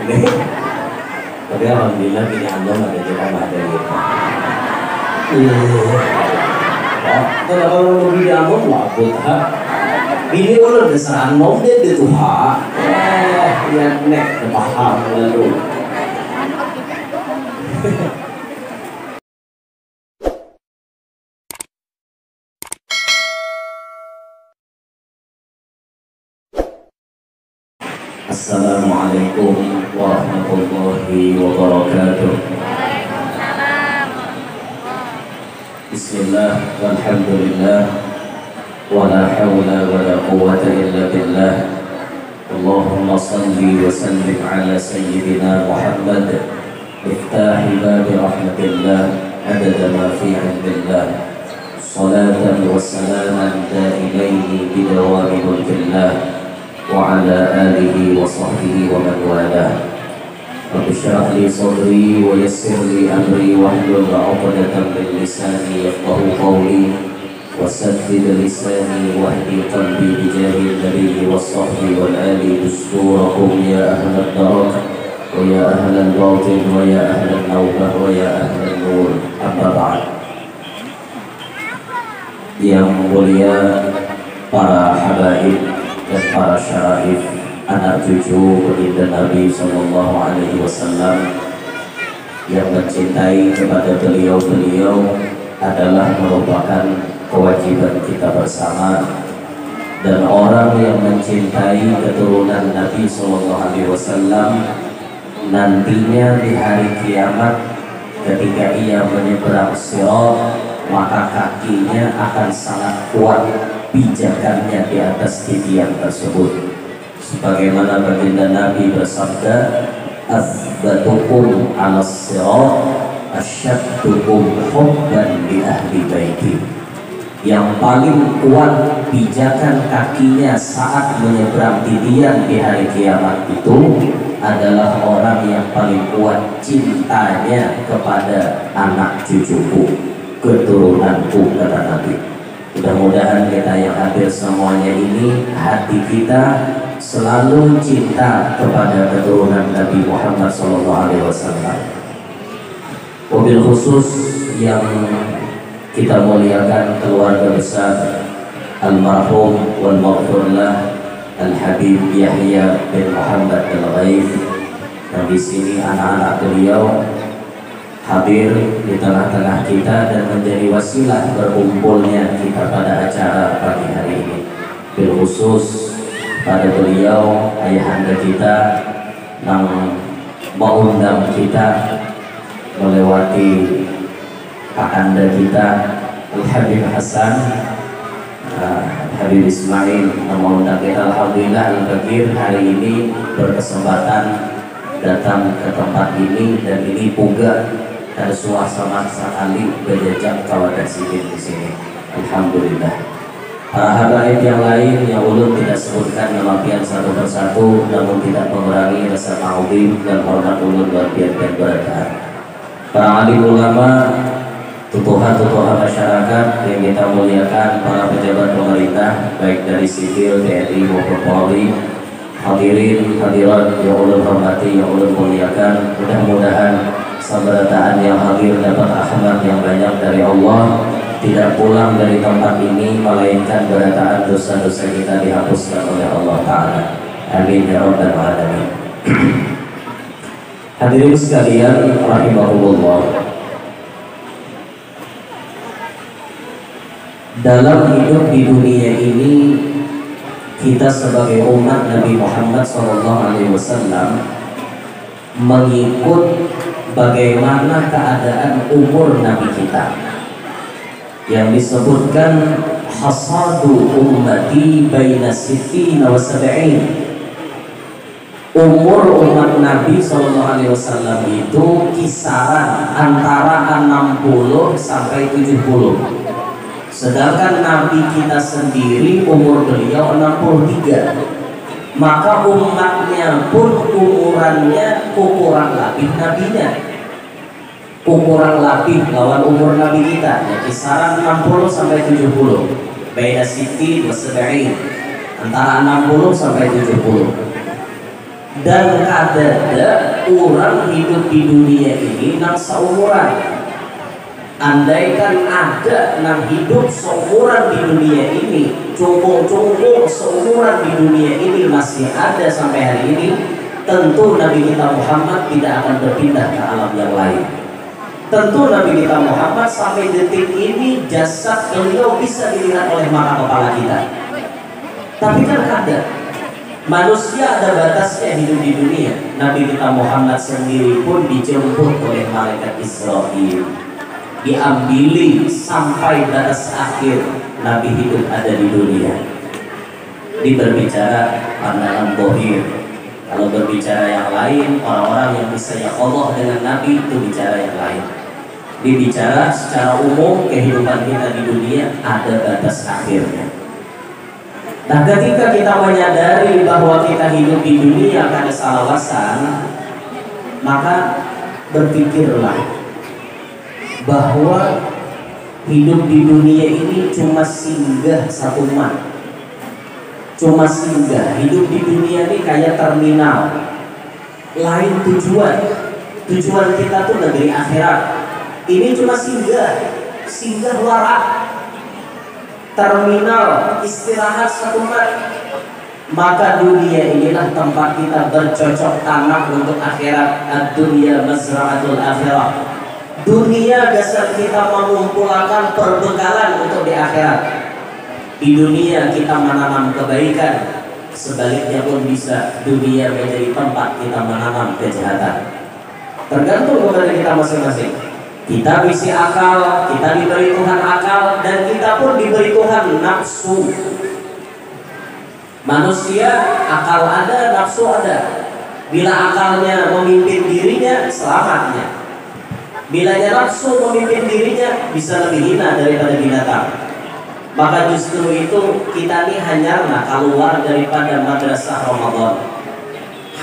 Tapi alhamdulillah kini Allah ada kita ada gitu. Kalau orang lebih diambil waktu tak. Ini orang dasar nom dia itu ha. Yang nek paham lalu. Assalamualaikum warahmatullahi wabarakatuh. Bismillah walhamdulillah wa la hawla wa la quwwata illa billah. Allahumma salli wa sallim ala sayyidina Muhammad miftahi babi rahmatillah adada ma fi ilmillah. Salatan wa salaman da'ilayhi bidawami mulkillah wa ala alihi wa sahbihi wa man walah. Rabbi shrah li sadri wa yassir li amri wahlul 'uqdatam min lisani yafqahu qawli wa saddid lisani wahdi qalbi bi jahi nabiyyi was sahbi wal ali dusturakum ya ahlad darak wa ya ahlal batin wa ya ahlal nawbah wa ya ahlal nur. Amma ba'd. Yang mulia para habaib dan para syaraif, anak cucu baginda Nabi Sallallahu Alaihi Wasallam yang mencintai kepada beliau adalah merupakan kewajiban kita bersama, dan orang yang mencintai keturunan Nabi Sallallahu Alaihi Wasallam nantinya di hari kiamat ketika ia menyeberang sirat, maka kakinya akan sangat kuat pijakannya di atas titian tersebut, sebagaimana baginda Nabi bersabda, "Azbatukum 'alas sirat asyaddukum hubban li ahli baiti." Yang paling kuat pijakan kakinya saat menyeberang titian di hari kiamat itu adalah orang yang paling kuat cintanya kepada anak cucuku, keturunanku, kata Nabi. Mudah-mudahan kita yang hadir semuanya ini hati kita selalu cinta kepada keturunan Nabi Muhammad SAW. Wabil khusus yang kita muliakan keluarga besar almarhum wal maghfurlah Al-Habib Yahya bin Muhammad Al-Ghaif, yang di sini anak-anak beliau hadir di tengah-tengah kita dan menjadi wasilah berkumpulnya kita pada acara pagi hari ini. Bil khusus pada beliau ayahanda kita yang mengundang kita melewati kakanda kita Al-Habib Hasan, Habib Ismail yang mengundang kita. Alhamdulillah Al-Bakir hari ini berkesempatan datang ke tempat ini, dan ini juga ada suasana sekali berjejak kawasan sidin di sini. Alhamdulillah. Para habaib yang lain yang ulun tidak sebutkan nama pian satu persatu, namun tidak mengurangi rasa ta'zim dan hormat ulun buat pian berkah. Para alim ulama, tutuhan masyarakat yang kita muliakan, para pejabat pemerintah baik dari sipil, TNI maupun Polri, hadirin hadirat yang ulun hormati, yang ulun muliakan, mudah-mudahan sabarataan yang hadir dapat rahmat yang banyak dari Allah, tidak pulang dari tempat ini melainkan berataan dosa-dosa kita dihapuskan oleh Allah Ta'ala. Amin ya rabbal alamin. Hadirin sekalian rahimahullah, dalam hidup di dunia ini kita sebagai umat Nabi Muhammad SAW mengikut bagaimana keadaan umur Nabi kita, yang disebutkan hasadu ummati baina sittina wa sab'in. Umur umat Nabi SAW itu kisaran antara 60 sampai 70. Sedangkan Nabi kita sendiri umur beliau 63. Maka umatnya pun ukurannya ukuran labih nabinya, ukuran labih lawan umur Nabi kita, ya, kisaran 60 sampai 70. Baina siti wa sab'in, antara 60 sampai 70. Dan kadada orang hidup di dunia ini nang seumuran. Andaikan ada nang hidup seumuran di dunia ini, cukup-cukup seumuran di dunia ini masih ada sampai hari ini, tentu Nabi kita Muhammad tidak akan berpindah ke alam yang lain. Tentu Nabi kita Muhammad sampai detik ini jasad beliau bisa dilihat oleh mata kepala kita. Tapi kan ada manusia, ada batasnya hidup di dunia. Nabi kita Muhammad sendiri pun dijemput oleh malaikat Israfil, diambili sampai batas akhir Nabi hidup ada di dunia. Ini berbicara pandangan bohir. Kalau berbicara yang lain, orang-orang yang bisa ya Allah dengan Nabi itu bicara yang lain. Dibicara secara umum kehidupan kita di dunia ada batas akhirnya. Nah, ketika kita menyadari bahwa kita hidup di dunia kada salawasan, maka berpikirlah bahwa hidup di dunia ini cuma singgah satu mat. Cuma singgah. Hidup di dunia ini kayak terminal, lain tujuan. Tujuan kita tuh negeri akhirat. Ini cuma singgah warak, terminal istirahat satu mat. Maka dunia inilah tempat kita bercocok tanam untuk akhirat. Ad-dunya mazra'atul akhirah. Dunia dasar kita mengumpulkan perbekalan untuk di akhirat. Di dunia kita menanam kebaikan, sebaliknya pun bisa dunia menjadi tempat kita menanam kejahatan. Tergantung kepada kita masing-masing. Kita bisi akal, kita diberi Tuhan akal, dan kita pun diberi Tuhan nafsu. Manusia akal ada, nafsu ada. Bila akalnya memimpin dirinya, selamatnya. Bila nafsu memimpin dirinya, bisa lebih hina daripada binatang. Maka justru itu kita ini hanya keluar daripada madrasah Ramadan.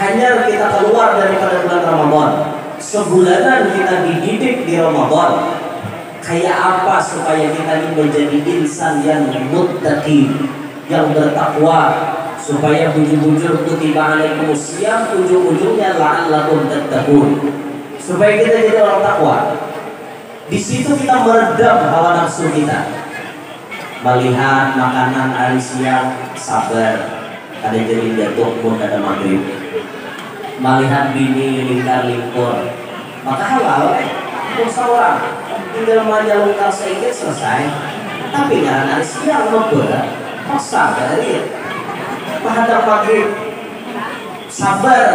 Hanya kita keluar daripada bulan Ramadan. Sebulanan kita dididik di Ramadan. Kayak apa supaya kita ini menjadi insan yang muttaqi, yang bertakwa, supaya ujung-ujung kutiba alaikumus syiyam, ujung-ujungnya la'allakum tattaqun. Supaya kita jadi orang takwa. Di situ kita meredam hawa nafsu kita. Melihat makanan hari siang, sabar, ada jadi jatuh pun ada maghrib. Melihat bini lingkar-lingkur, maka halal dosa orang. Tinggal manja lingkar sedikit selesai. Tapi jangan hari siang ngeber, sabar ya. Menghadap maghrib, sabar.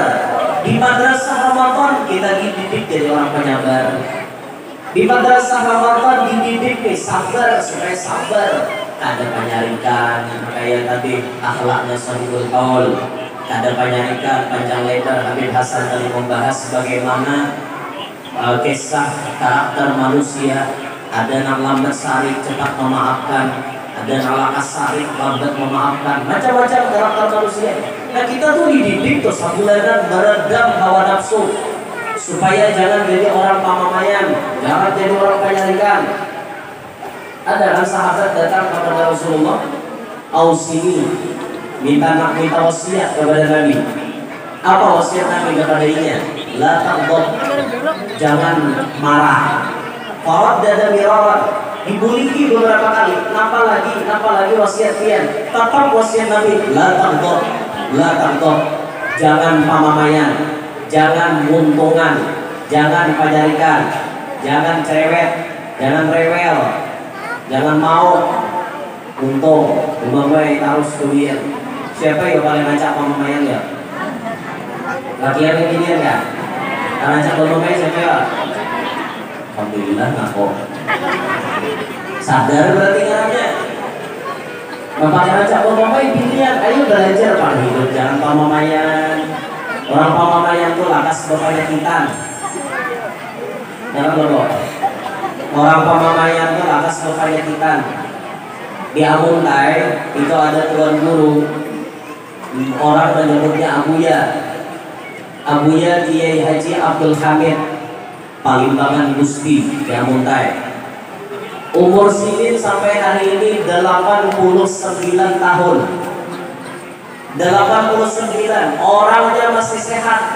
Di madrasah Ramadan kita dididik jadi orang penyabar. Di madrasah Ramadan dididik sabar supaya sabar. Ada penyarikan kayak tadi akhlaknya sahibul qaul. Ada penyarikan panjang lebar. Habib Hasan tadi membahas bagaimana kisah karakter manusia. Ada yang lambat sarik cepat memaafkan, ada yang lakas sarik lambat memaafkan, macam-macam karakter manusia. Nah kita tuh dididik tuh sabulanan meredam hawa nafsu supaya jangan jadi orang pamamayan, jangan jadi orang penyarikan. Ada kan sahabat datang kepada Rasulullah, ausini, minta wasiat kepada Nabi. Apa wasiat Nabi kepadanya? La taghdab, jangan marah. Farad dada mirawat, dibuliki beberapa kali. Kenapa lagi wasiat pian? Tetap wasiat Nabi, la taghdab, jangan pamamayan, jangan muntungan, jangan pajarikan, jangan cerewet, jangan rewel, jangan mau untung, umumnya harus kuliah. Siapa yang paling ngacak pamamayan ya? Laki-laki yang gini ya? Ngacak pamamayan siapa ya? Alhamdulillah ngaku. Sadar berarti ngarannya. Bapak ngajak pamamayan pilihan, ayo belajar Pak hidup, jangan pamamayan. Orang pamamayan tuh lakas bapaknya kita. Jangan bodoh. Orang pamamayan tuh lakas bapaknya kita. Di Amuntai itu ada tuan guru. Orang menyebutnya Abuya Kiai Haji Abdul Hamid Palimbangan Gusti di Amuntai. Umur Sidin sampai hari ini 89 tahun. 89 orangnya masih sehat,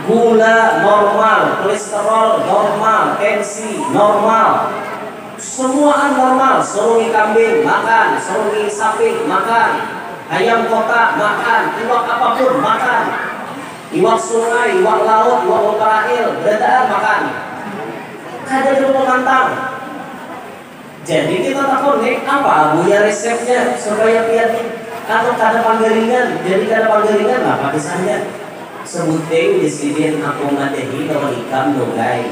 gula normal, kolesterol normal, tensi normal, semua normal. Serungi kambing makan, serungi sapi makan, ayam kotak makan, iwak apapun makan, iwak sungai, iwak laut, iwak operail, dadaan makan. Kada ada pemantang. Jadi kita takut nih apa Bu ya resepnya supaya pian atau kada panggalingan. Jadi kada panggalingan apa kisahnya? Sebutin disini aku ngadehi kalau ikam dogai.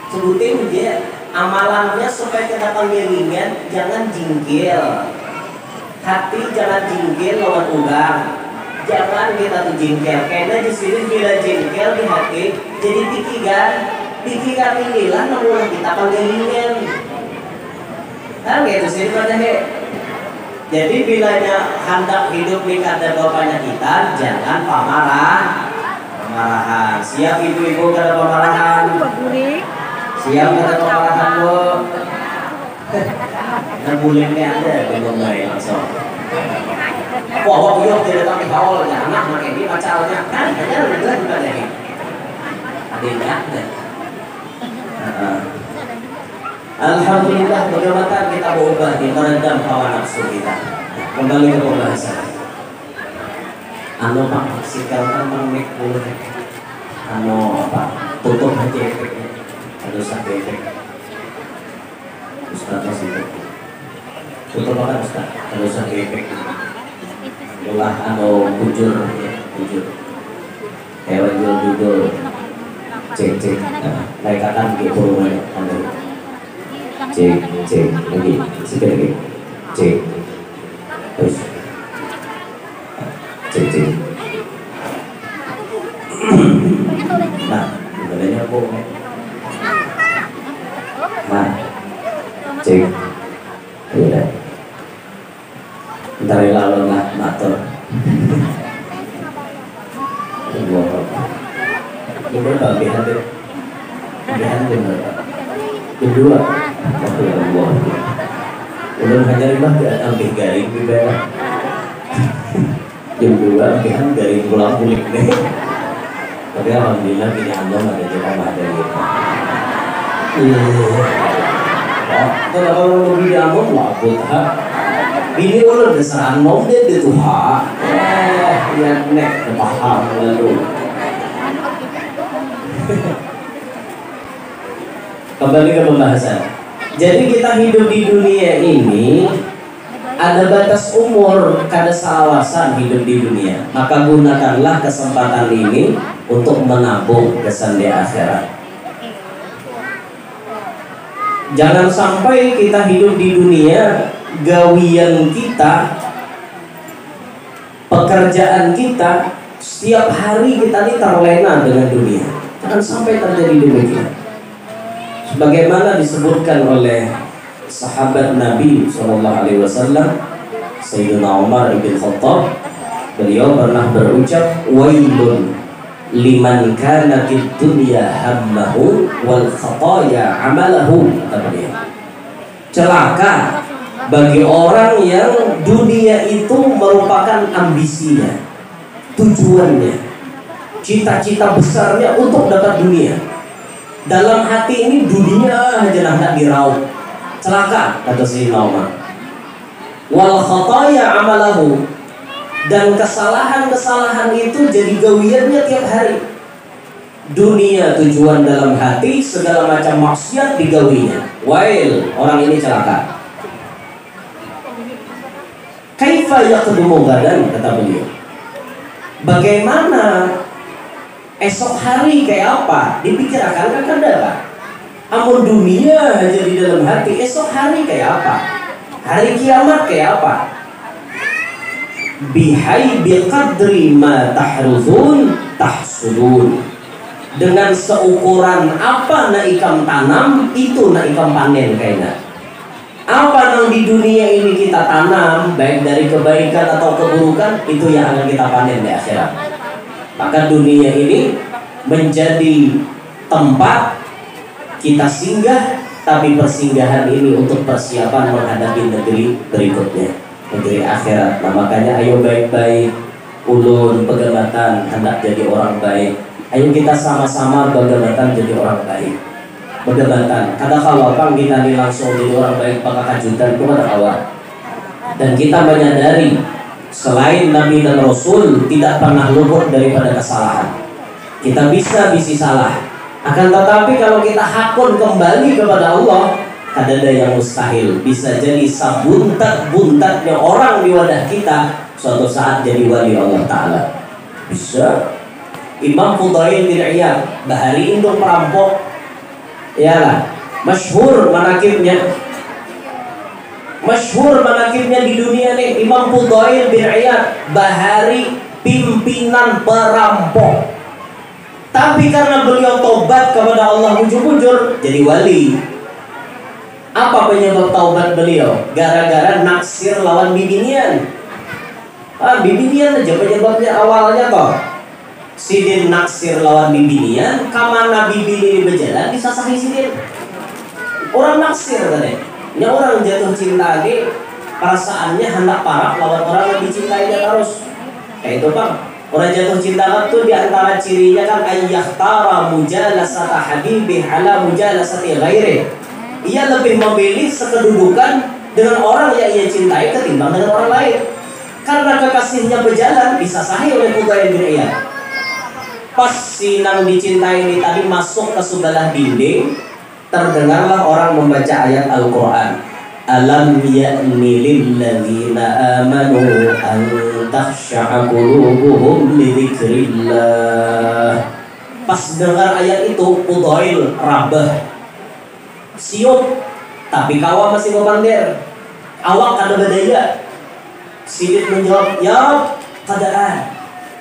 Sebutin dia amalannya supaya kada panggalingan, jangan jinggil. Hati jangan jinggil lawan ulang. Jangan kita tuh jingkel. Karena di sini bila jingkel di hati jadi pikiran inilah namun kita panggalingan. Nah gitu sih pada Jadi bilanya hendak hidup di kada bapaknya kita, jangan pamarahan. Siap ibu-ibu kada pamarahan? Siap kada pamarahan Bu? Nah bulengnya ada belum baik langsung. Wah buyok tidak tapi kawalnya anak makin ini pacarnya kan hanya udah juga deh. Adanya ada. Alhamdulillah bagaimana kita berubah di meredam hawa nafsu kita. Kembali ke pembahasan. Pak sikalkan mengmik dulu. Apa? Tutup aja efeknya. Ada satu efek. Ustaz masih tutup apa Ustaz? Ada satu efek. Ulah bujur. Hewan judul. Cek. Naik katan gitu rumahnya. Cek lagi, sikit lagi, cek, terus, cek. Nah, bedanya apa? Nah, cek, ya, ntar lalu ngatur. Ini bagian deh, kedua. Allah. Belum hanya lima hampir garing juga. Jam 2 kan garing pulang kulit deh. Tapi alhamdulillah ini Allah ada jemaah ada gitu. Kalau lebih aman wabut ha. Ini udah dasar nom dia itu ha. Yang nek paham lalu. Kembali ke pembahasan. Jadi kita hidup di dunia ini ada batas umur, kada salawasan hidup di dunia. Maka gunakanlah kesempatan ini untuk menabung kesan di akhirat. Jangan sampai kita hidup di dunia, gawian kita, pekerjaan kita, setiap hari kita ini terlena dengan dunia. Jangan sampai terjadi demikian. Sebagaimana disebutkan oleh sahabat Nabi SAW, Sayyidina Umar bin Khattab, beliau pernah berucap, wailun liman kanatid dunya hammahu wal khataya amalahu, kata beliau. Celaka bagi orang yang dunia itu merupakan ambisinya, tujuannya, cita-cita besarnya untuk dapat dunia. Dalam hati ini dunia aja hendak diraup. Celaka, kata Sayyidina Umar. Wal khataya amalahu, dan kesalahan-kesalahan itu jadi gawiannya tiap hari. Dunia tujuan dalam hati, segala macam maksiat digawinya. Wail, orang ini celaka. Kaifa yaqdumu gadan, kata beliau. Bagaimana esok hari kayak apa? Dipikirkan kan kada kan? Amun dunia aja di dalam hati, esok hari kayak apa? Hari kiamat kayak apa? Bihai biqadri ma tahruzun tahsudun. Dengan seukuran apa na ikam tanam, itu na ikam panen kayaknya. Apa yang di dunia ini kita tanam, baik dari kebaikan atau keburukan, itu yang akan kita panen di akhirat. Maka dunia ini menjadi tempat kita singgah, tapi persinggahan ini untuk persiapan menghadapi negeri berikutnya. negeri akhirat. Nah makanya ayo baik-baik, ulun pegamatan hendak jadi orang baik. Ayo kita sama-sama pegamatan jadi orang baik. Pegamatan kata kawapan kita langsung jadi orang baik pakai kajutan itu kata kawan. Dan kita menyadari selain Nabi dan Rasul tidak pernah luput daripada kesalahan. Kita bisa salah, akan tetapi kalau kita hakun kembali kepada Allah, ada yang mustahil. Bisa jadi sabuntat-buntatnya orang di wadah kita suatu saat jadi wali Allah Ta'ala. Bisa. Imam Fudail bin Iyad, bahari indung perampok, iyalah masyhur manakibnya di dunia nih. Imam Fudail bin Iyad bahari pimpinan perampok, tapi karena beliau tobat kepada Allah bujur-bujur jadi wali. Apa penyebab taubat beliau? Gara-gara naksir lawan bibinian. Bibinian aja penyebabnya awalnya toh. Sidin naksir lawan bibinian, kamana bibini berjalan disasahi sidin. Orang naksir tadi. Nya orang jatuh cinta lagi, perasaannya hendak parah lawan orang yang dicintainya terus. Kayak itu Bang. Orang jatuh cinta itu diantara cirinya kan ayyahtara mujalasata habibih ala mujalasati ghairi. Ia lebih memilih sekedudukan dengan orang yang ia cintai ketimbang dengan orang lain. Karena kekasihnya berjalan disasahi oleh Fudail bin Iyad. Pas sinang dicintai ini tadi masuk ke sebelah dinding, terdengarlah orang membaca ayat Al-Quran. Alam ya'ni lilladzina amanu an takhsha'a qulubuhum li dzikrillah. Pas dengar ayat itu Fudail rabah, siup, tapi kawa masih memandir. Awak kada berdaya. Sidin menjawab, ya kadaan.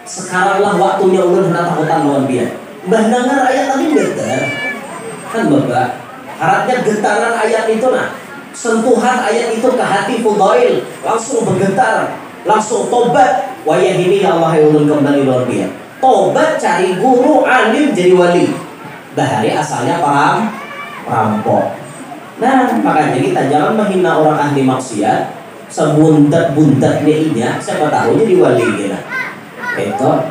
Sekaranglah waktunya ulun hendak takutan lawan dia. Mbah dengar ayat tadi getar. Kan Bapak, harapnya getaran ayat itu sentuhan ayat itu ke hati Fudail langsung bergetar, langsung tobat. Wayah ini ya Allah ulun kembali luar biasa. Tobat cari guru alim jadi wali. Bahari asalnya perampok. Nah makanya kita jangan menghina orang ahli maksiat. Sebuntat-buntatnya inya, siapa tahu jadi wali kita. Itu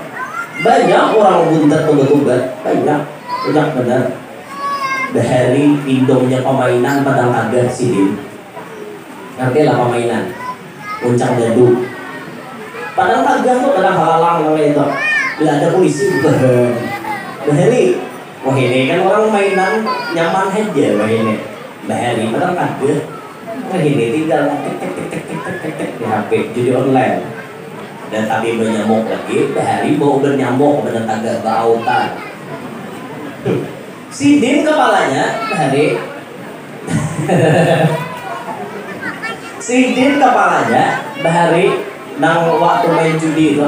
banyak orang buntat tobat-tobat, banyak benar. Bahari pindomnya pemainan padang agak sidin. Ngerti lah pemainan puncak dadu. Padang agak tuh kadang halalang namanya itu. Bila ada polisi bahari. Wah ini kan orang mainan nyaman aja wah ini. Bahari padang agak. Wah ini tinggal tek di HP jadi online. Dan tapi bernyamuk lagi. Bahari mau bernyamuk padang agak bautan. Sidin kepalanya bahari. Sidin kepalanya bahari nang waktu main judi itu.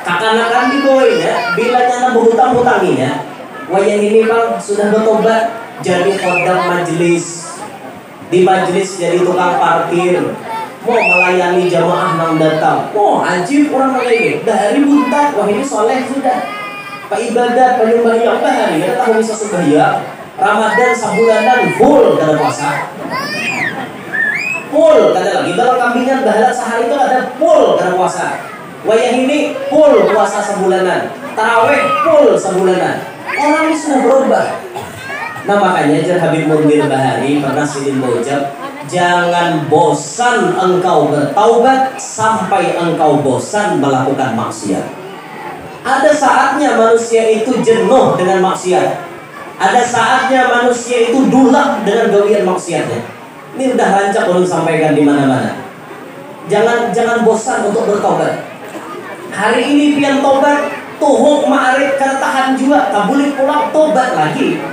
Kakanakan di bawahnya bila nyana berhutang-hutanginya. Wayang ini Bang sudah bertobat jadi kodam majelis. Di majelis jadi tukang parkir. Mau melayani jamaah nang datang. Oh ajib orang ini. Bahari buntat. Wah ini soleh sudah. Pak ibadat, penyembahyang bahari, kita tahu bisa sembahyang. Ramadan sabulanan full kada puasa. Full kada lagi dalam kambingan bahala sehari itu ada full kada puasa. Wayah ini full puasa sebulanan. Taraweh full sebulanan. Orang ini sudah berubah. Nah makanya Jar Habib Mundir Bahari pernah sidin berucap, jangan bosan engkau bertaubat sampai engkau bosan melakukan maksiat. Ada saatnya manusia itu jenuh dengan maksiat. Ada saatnya manusia itu dulak dengan gawian maksiatnya. Ini udah rancak ulun sampaikan di mana-mana. Jangan bosan untuk bertobat. Hari ini pian tobat, tuhuk ma'arif kada tahan juga, kabulik pulang tobat lagi.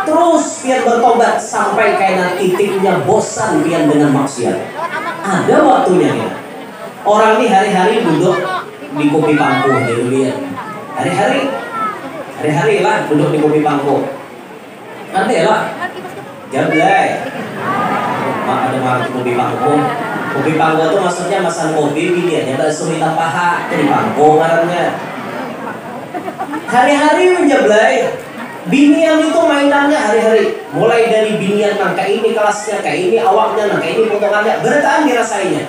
Terus pian bertobat sampai kena titiknya bosan pian dengan maksiat. Ada waktunya ya. Orang ini hari-hari duduk di kopi pangku dulu ya. Hari-hari lah duduk di kopi pangku. Nanti lah jablay. Ada marah kopi pangku. Kopi pangku itu maksudnya masan kopi pilihannya bakso hitam paha di pangku ngarannya. Hari-hari menjablay. Binian itu mainannya hari-hari. Mulai dari binian nang kayak ini kelasnya, kayak ini awaknya, nang kayak ini potongannya. Bertaan dirasainya.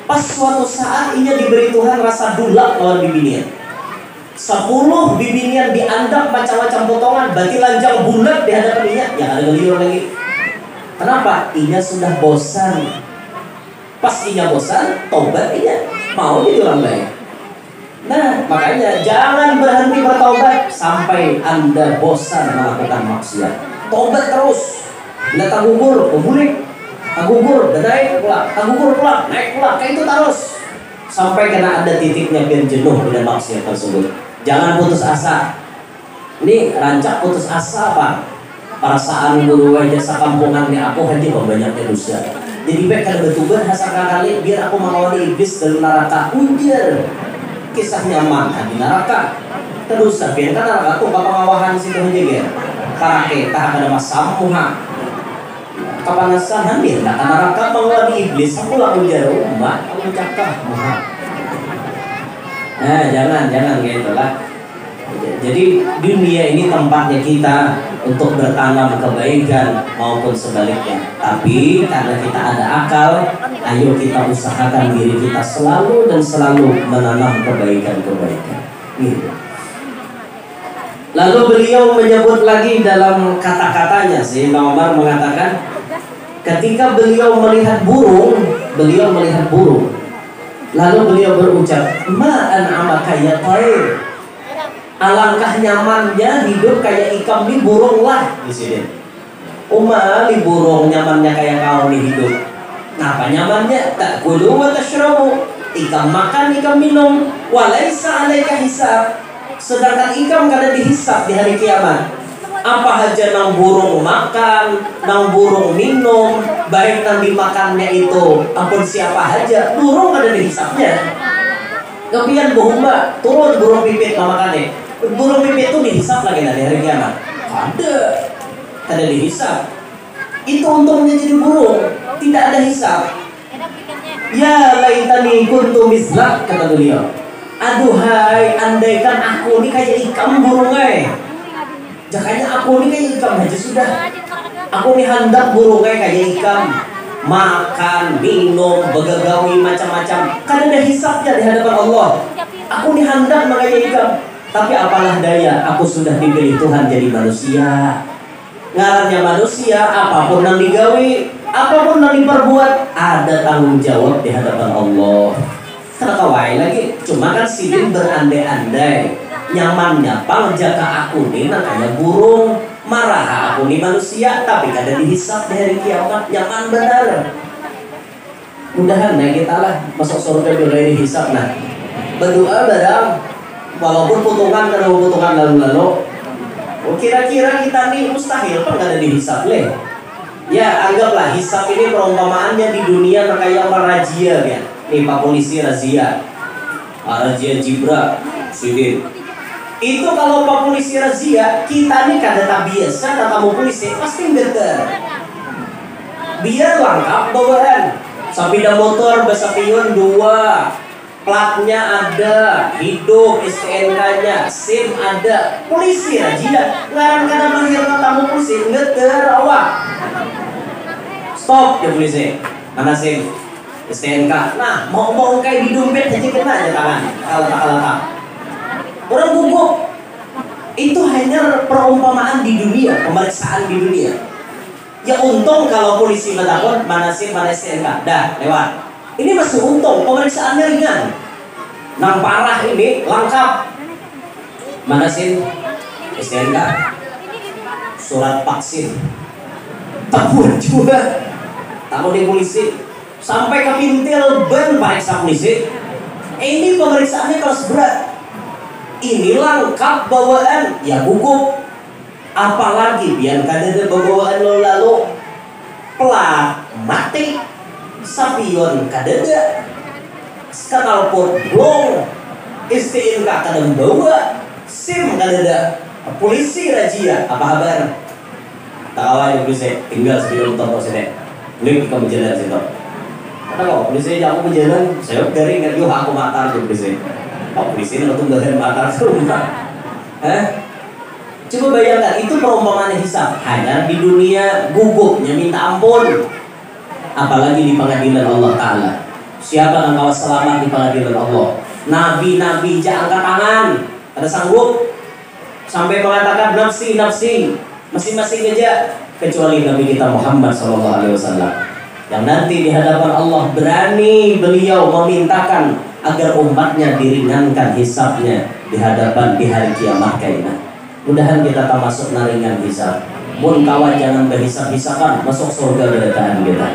Pas suatu saat ia diberi Tuhan rasa dulak lawan bibinian. 10 bibinian diandap macam-macam potongan, bati lanjang bulat di hadapan ia, yang ada geliur lagi. Kenapa? Ia sudah bosan. Pas ia bosan, tobat ia, mau jadi orang baik. Nah, makanya jangan berhenti bertobat sampai Anda bosan melakukan maksiat. Tobat terus. Bila tak gugur, kebulik. Tak gugur, naik pula. Tak gugur pula, naik pula. Kayak itu terus. Sampai kena ada titiknya biar jenuh dengan maksiat tersebut. Jangan putus asa. Ini rancak putus asa apa? Perasaan guru jasa kampungan ni aku hanya banyaknya dosa. Jadi baik kalau betuban hasilkan kali biar aku mengawali iblis dari neraka. Ujar kisah nyaman di neraka. Terus biar kan neraka tuh pengawahan situ aja ya. Karake tak ada masa muha. Kepanasan hampir nak neraka mengawali iblis. Aku lah ujar umat. Aku cakap muha. Nah jangan gitulah. Jadi dunia ini tempatnya kita untuk bertanam kebaikan maupun sebaliknya. Tapi karena kita ada akal, ayo kita usahakan diri kita selalu dan selalu menanam kebaikan-kebaikan. Gitu. Lalu beliau menyebut lagi dalam kata-katanya, Sayyidina Umar mengatakan, ketika beliau melihat burung, lalu beliau berucap, ma'an amaka ya ta'ir. Alangkah nyamannya hidup kayak ikan di burung lah di sini. Umar di burung nyamannya kayak kau di hidup. Kenapa nyamannya? Tak kulu wa tashrabu. Ikan makan, ikan minum. Walaisa alaika hisab. Sedangkan ikan kada dihisab di hari kiamat. Apa aja nang burung makan, nang burung minum, baik nang dimakannya itu ampun siapa aja, burung kada dihisabnya. Kemudian bohumba turun burung pipit mamakannya. Burung pipit itu dihisap lagi dari hari kiamat. Ada dihisap. Itu untungnya jadi burung, tidak ada hisap. Ya laitani kuntu mislak, kata beliau. Aduhai, andaikan aku ini kayak ikan burung Jakanya aku ini kayak ikan aja sudah. Aku ini hendak burungnya kayak ikan. Makan, minum, begagawi macam-macam. Kan ada hisapnya di hadapan Allah. Aku ini hendak makanya ikan. Tapi apalah daya, aku sudah diberi Tuhan jadi manusia. Ngarannya manusia, apapun yang digawi, apapun yang diperbuat, ada tanggung jawab di hadapan Allah. Karena kawai lagi, cuma kan sidin berandai-andai. Nyamannya pang jaka aku nih kayak burung, marah aku nih manusia, tapi kada dihisap di hari kiamat. Nyaman benar. Mudahan nah kita lah masuk surga boleh dihisap nah. Berdoa barang. Walaupun putungan lalu-lalu, kira-kira kita nih mustahil kan gak ada dihisap leh. Ya anggaplah hisap ini perumpamaannya di dunia kayak orang razia ya. Nih Pak Polisi razia, razia Jibra, Sidin. Itu kalau Pak Polisi razia, kita nih kada tak biasa, tak kamu polisi pasti better. Biar lengkap bawaan, sepeda motor besapion 2. Platnya ada, hidup, STNK-nya, SIM ada, polisi aja. Ngarang kada melahirkan tamu polisi, ngeter awak. Stop ya polisi. Mana SIM? STNK. Nah, mau kayak di dompet aja kena aja tangan. Kalau orang gugup. Itu hanya perumpamaan di dunia, pemeriksaan di dunia. Ya untung kalau polisi mendapat mana SIM, mana STNK. Dah, lewat. Ini masih untung, pemeriksaannya ringan. Nang parah ini lengkap. Mana SIM, STNK, surat vaksin, tabur juga. Tahu di polisi, sampai ke pintil ban periksa polisi. Ini pemeriksaannya kelas berat. Ini lengkap bawaan, ya gugup. Apalagi biar kada bawaan lalu plat mati. Sapion kadada, sekalipun blong, STNK kadang bawa, SIM kadada, polisi razia, apa kabar? Tak awal ya polisi, tinggal sebelum toko sini, beli kamu jalan situ. Kata kok polisi aku berjalan, saya dari nggak aku matar ke polisi. Oh polisi ini waktu bagian matar rumah, Coba bayangkan itu perumpamaan hisab, hanya di dunia gugupnya minta ampun. Apalagi di pengadilan Allah Ta'ala. Siapa engkau selamat di pengadilan Allah? Nabi-nabi aja angkat tangan, ada sanggup sampai mengatakan nafsi nafsi, masing-masing aja, kecuali Nabi kita Muhammad SAW, yang nanti di hadapan Allah berani beliau memintakan agar umatnya diringankan hisabnya di hadapan di hari kiamat kainah. Mudahan kita termasuk naringan hisab. Mun kawan jangan berhisab-hisaban, masuk surga berdaan kita.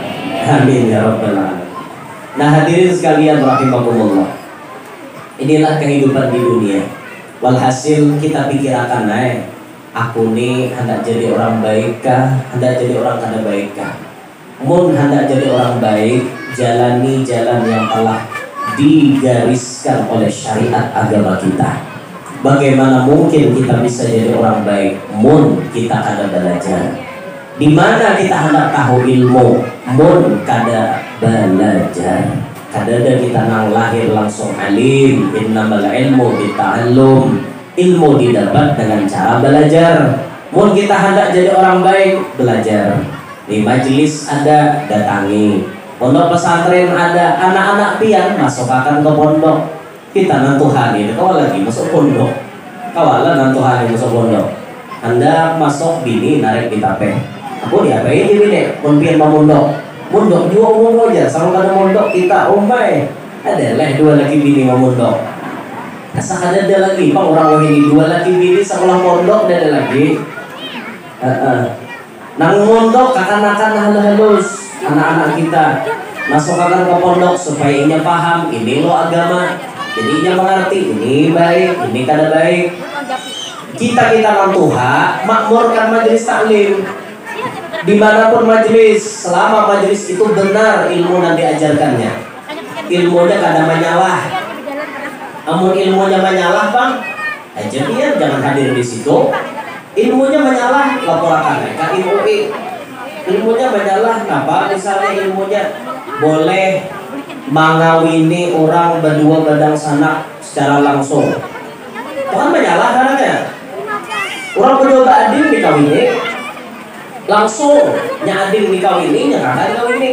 Amin ya rabbal alamin. Nah hadirin sekalian rahimakumullah, inilah kehidupan di dunia. Walhasil kita pikirkan aku nih hendak jadi orang baik kah, hendak jadi orang kada baik kah? Mun hendak jadi orang baik, jalani jalan yang telah digariskan oleh syariat agama kita. Bagaimana mungkin kita bisa jadi orang baik mun kita kada belajar? Di mana kita hendak tahu ilmu mun kada belajar? Kada ada kita nang lahir langsung alim. Innamal ilmu bita'allum. Ilmu didapat dengan cara belajar. Mun kita hendak jadi orang baik, belajar. Di majelis ada, datangi. Pondok pesantren ada, anak-anak pian masuk akan ke pondok. Kita nantuhani, kau lagi masuk pondok. Kawalan nantuhani masuk pondok. Anda masuk bini narik di tape. Aku diapain di bini? Pempian mamondok. Mondok juga umum aja, sama kada mondok kita umai. Ada lah dua lagi bini mamondok. Asa kada ada lagi, pak orang ini dua lagi bini sekolah pondok ada lagi. Nang mondok kakan-kakan halus anak-anak kita masuk akan ke pondok supaya inya paham ini lo agama. Jadi inya mengerti ini baik, ini kada baik. Kita nantuha makmurkan majelis taklim. Dimanapun majelis, selama majelis itu benar ilmu yang diajarkannya, ilmunya kada menyalah. Namun ilmunya menyalah bang, aja dia jangan hadir di situ. Ilmunya menyalah, laporkan ke MUI. Ilmunya menyalah, kenapa? Misalnya ilmunya boleh mengawini orang berdua badang sanak secara langsung. Itu kan menyalah caranya. Orang berdua bading dikawini langsung, nyading dikawini, nyakakkan dikawini.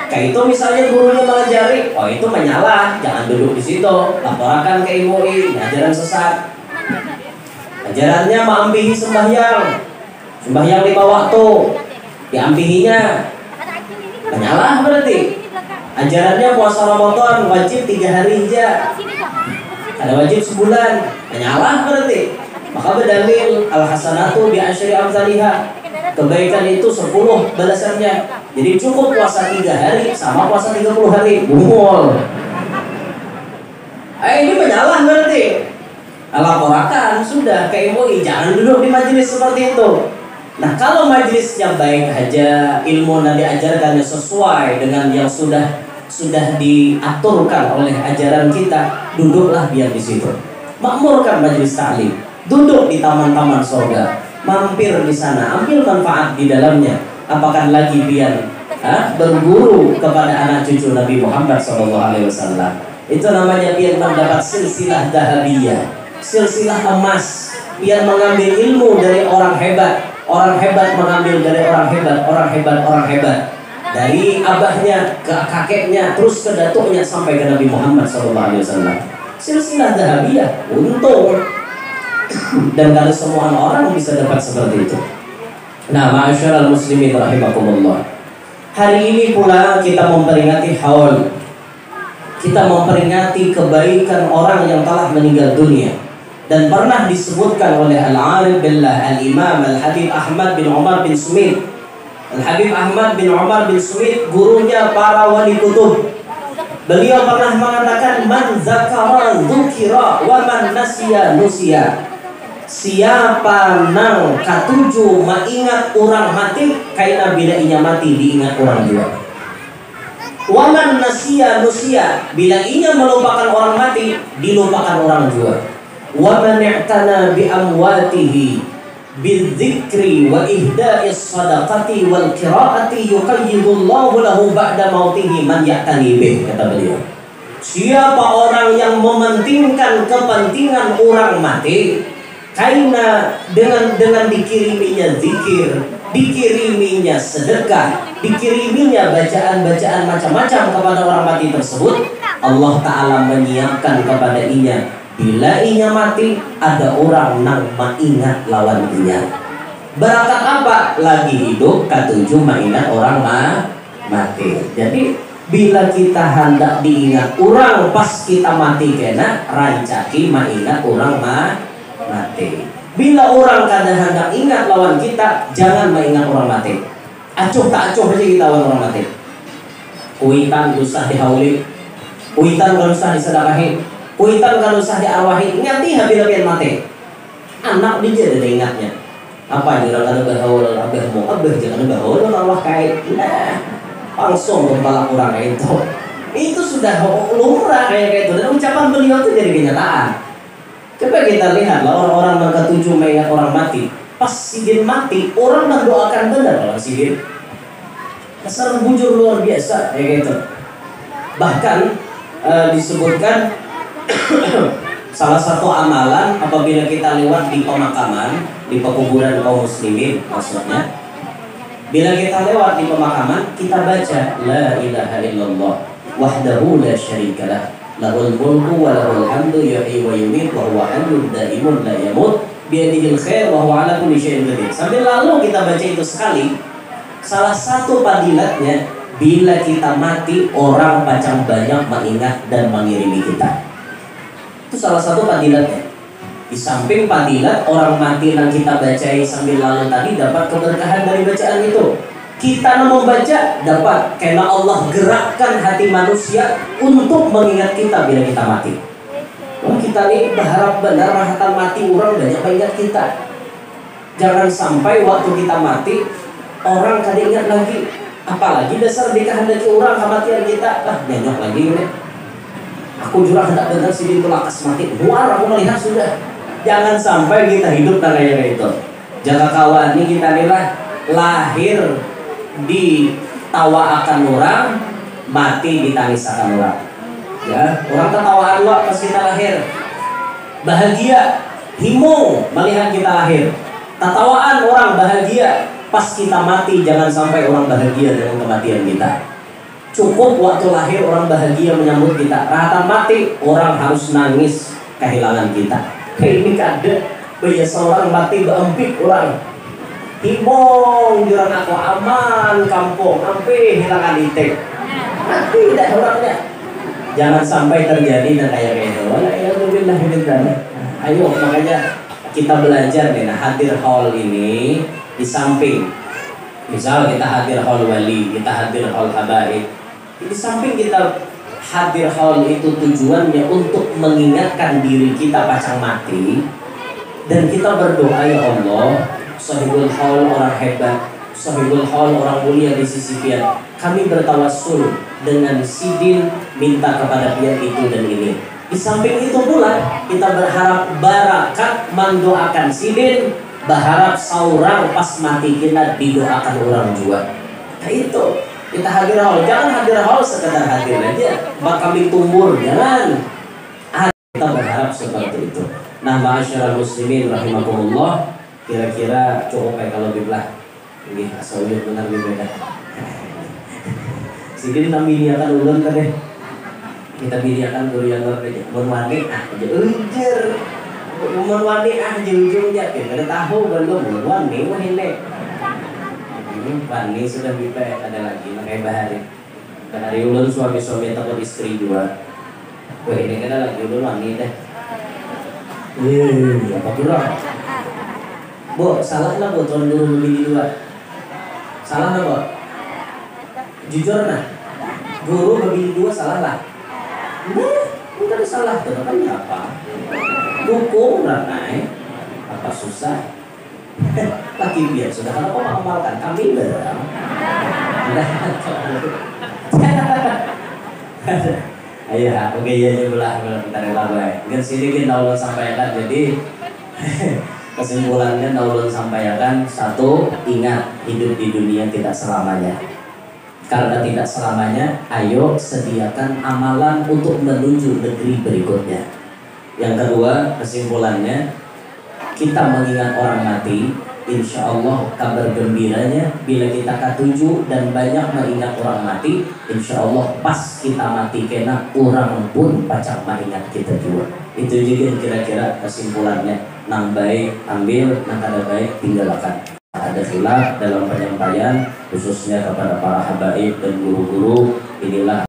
Kayak itu misalnya gurunya mengajari, oh itu menyalah, jangan duduk di situ, laporkan ke MUI, ajaran sesat. Ajarannya mengambihi sembahyang 5 waktu, diambihinya menyalah berarti. Ajarannya puasa Ramadan wajib 3 hari aja, ada wajib sebulan, menyalah berarti. Maka berdalil al-hasanatu bi asyri amsalihha, kebaikan itu 10 balasannya. Jadi cukup puasa 3 hari sama puasa 30 hari. Bungul. Ini menyalah berarti. Laporkan sudah ke MUI, jangan duduk di majelis seperti itu. Nah kalau majelisnya baik aja, ilmu yang diajarkannya sesuai dengan yang sudah diaturkan oleh ajaran kita, duduklah biar di situ. Makmurkan majelis taklim, duduk di taman-taman surga, mampir di sana, ambil manfaat di dalamnya. Apakah lagi biar berguru kepada anak cucu Nabi Muhammad SAW. Itu namanya biar mendapat silsilah dahabiyah, silsilah emas, biar mengambil ilmu dari orang hebat. Orang hebat mengambil dari orang hebat, orang hebat, orang hebat. Dari abahnya ke kakeknya, terus ke datuknya sampai ke Nabi Muhammad SAW. Silsilah dahabiyah, untung. Dan kalau semua orang bisa dapat seperti itu. Nah, ma'asyiral muslimin rahimakumullah. Hari ini pula kita memperingati haul. Kita memperingati kebaikan orang yang telah meninggal dunia. Dan pernah disebutkan oleh Al-Arif Billah Al-Imam Al-Habib Ahmad bin Umar bin Sumit. Al-Habib Ahmad bin Umar bin Sumit, gurunya para wali kutub. Beliau pernah mengatakan, man zakara dzukira wa man nasiya nusiya. Siapa nang katuju mengingat orang mati, kaina bila inya mati diingat orang juga. Wa man nasiya nusiya, bila inya melupakan orang mati, dilupakan orang juga. Wa man i'tana bi amwatihi bidzikri wa ihda'is sadaqati wal qira'ati yuqayyidullahu lahu ba'da mautihi man ya'tani bih, kata beliau. Siapa orang yang mementingkan kepentingan orang mati, Karena dengan dikiriminya zikir, dikiriminya sedekah, dikiriminya bacaan-bacaan macam-macam kepada orang mati tersebut, Allah Ta'ala menyiapkan kepada inya, bila inya mati, ada orang nang maingat lawan inya. Berakat apa? Lagi hidup, katujuh maingat orang mati. Jadi bila kita hendak diingat orang pas kita mati kena, rancaki maingat orang mati. Bila orang kadang hendak ingat lawan kita, jangan mengingat orang mati. Acuh tak acuh aja kita lawan orang mati. Kuitan usah dihauli, kuitan kalau usah disedekahi, kuitan kalau usah diarwahi. Ingati habil-habil mati. Anak dia ada ingatnya. Apa yang ada bahawal abah mau abah jangan bahawal Allah kait. Nah, langsung kepala orang kayak itu. Itu sudah lumrah kayak itu. Dan ucapan beliau itu jadi kenyataan. Coba kita lihat orang-orang yang ketujuh mengingat orang mati. Pas sidin mati, orang mendoakan benar orang sidin. Kesan bujur luar biasa kayak gitu. Bahkan disebutkan salah satu amalan apabila kita lewat di pemakaman, di pekuburan kaum muslimin maksudnya. Bila kita lewat di pemakaman, kita baca la ilaha illallah wahdahu la syarikalah. Lahul mulku wa lahul hamdu yuhyi wa yumiit wa huwa hayyun daimun la yamut biyadihil khair wa huwa ala kulli syai'in qadir. Sambil lalu kita baca itu sekali. Salah satu fadilatnya, bila kita mati orang macam banyak mengingat dan mengirimi kita. Itu salah satu fadilatnya. Di samping fadilat orang mati yang kita bacai sambil lalu tadi dapat keberkahan dari bacaan itu. Kita membaca dapat karena Allah gerakkan hati manusia untuk mengingat kita bila kita mati. Wah, kita ini berharap benar rahatan mati orang banyak mengingat kita. Jangan sampai waktu kita mati orang kada ingat lagi. Apalagi dasar dikehendaki orang kematian kita. Banyak lagi ini. Aku juga hendak dengar si itu lakas mati. Luar aku melihat sudah. Jangan sampai kita hidup kayak itu. Jaga kawan ini kita nilai lahir ditawa akan orang, mati ditangis akan orang. Ya, orang ketawaan lo pas kita lahir, bahagia, himung melihat kita lahir. Tatawaan orang bahagia, pas kita mati jangan sampai orang bahagia dengan kematian kita. Cukup waktu lahir orang bahagia menyambut kita, rahatan mati orang harus nangis kehilangan kita. Kayak ini kada, bahaya seorang mati beempik orang. Himong jurang aku aman kampung ampe hilangan itik mati tidak orangnya. Jangan sampai terjadi dan kayak gitu. Ayo makanya kita belajar nih. Nah, hadir haul ini di samping misal kita hadir haul wali, kita hadir haul habaib, di samping kita hadir haul itu tujuannya untuk mengingatkan diri kita pacang mati dan kita berdoa, ya Allah, sahibul haul orang hebat, sahibul haul orang mulia di sisi Dia. Kami bertawassul dengan sidin minta kepada Dia itu dan ini. Di samping itu pula kita berharap barakat mendoakan sidin, berharap seorang pas mati kita didoakan orang juga. Nah itu kita hadir haul, jangan hadir haul sekedar hadir aja, bak kambing tumbur, jangan. Kita berharap seperti itu. Nah, ma'asyiral muslimin rahimakumullah, kira-kira cukup ya kalau biblah ini asal benar beda. Sidin kami niakan ulun kan deh. Kita biliakan durian aja. Berwani aja ujar. Berwani aja ujungnya. Kita tahu belum berwani wah ini. Ini wani sudah bisa ada lagi pakai bahari. Bahari ulun suami-suami atau istri dua. Wah ini kan lagi ulun wani deh. Apa kurang? Bu, salah lah bu, tahun dulu bini dua. Salah lah bu. Jujur nah, guru bini dua salah lah. Enggak ada salah, kan apa? Dukung lah naik, apa susah? Laki biar sudah kalau kau mengamalkan kami berang. Ayo, oke ya belah bentar ya baik. Dengan sedikit Allah sampaikan jadi. Kesimpulannya Naulun sampaikan, satu, ingat hidup di dunia tidak selamanya. Karena tidak selamanya, ayo sediakan amalan untuk menuju negeri berikutnya. Yang kedua, kesimpulannya, kita mengingat orang mati, insya Allah kabar gembiranya bila kita katuju dan banyak mengingat orang mati, insya Allah pas kita mati kena orang pun pacak mengingat kita juga. Itu juga kira-kira kesimpulannya. Nang baik ambil, nang kada baik tinggalkan. Ada khilaf dalam penyampaian khususnya kepada para habaib dan guru-guru, inilah